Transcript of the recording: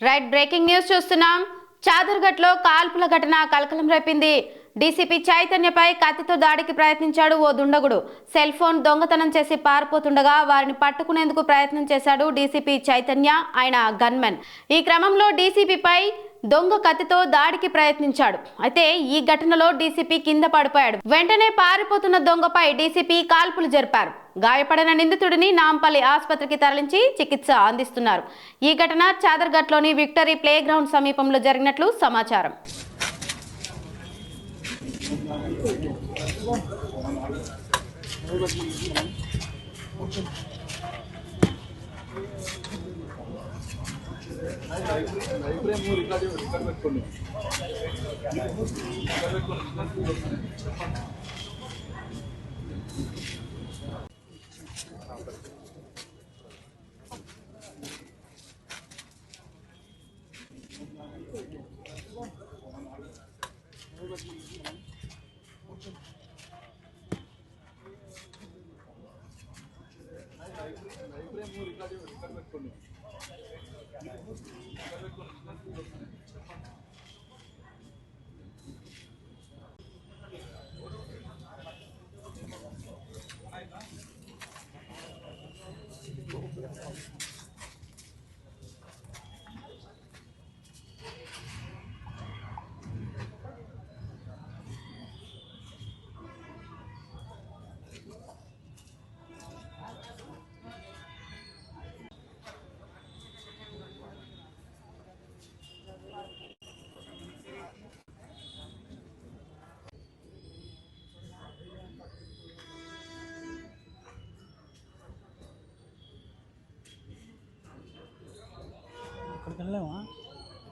Right breaking news చూస్తున్నాం. చాదర్ఘట్లో కాల్పుల ఘటన కలకలం రేపింది. డీసీపీ చైతన్యపై కత్తితో దాడికి ప్రయత్నించాడు ఓ దుండగుడు. సెల్ ఫోన్ దొంగతనం చేసి పారిపోతుండగా వారిని పట్టుకునేందుకు ప్రయత్నం చేశాడు డీసీపీ చైతన్య, ఆయన గన్మెన్. ఈ క్రమంలో డీసీపీపై దొంగ కత్తితో దాడికి ప్రయత్నించాడు. అయితే ఈ ఘటనలో డీసీపీ కింద పడిపోయాడు. వెంటనే పారిపోతున్న దొంగపై డీసీపీ కాల్పులు జరిపారు. గాయపడిన నిందితుడిని నాంపల్లి ఆసుపత్రికి తరలించి చికిత్స అందిస్తున్నారు. ఈ ఘటన చాదర్ఘట్లోని విక్టరీ ప్లే గ్రౌండ్ సమీపంలో జరిగినట్లు సమాచారం. అక్కడికి వెళ్ళామా?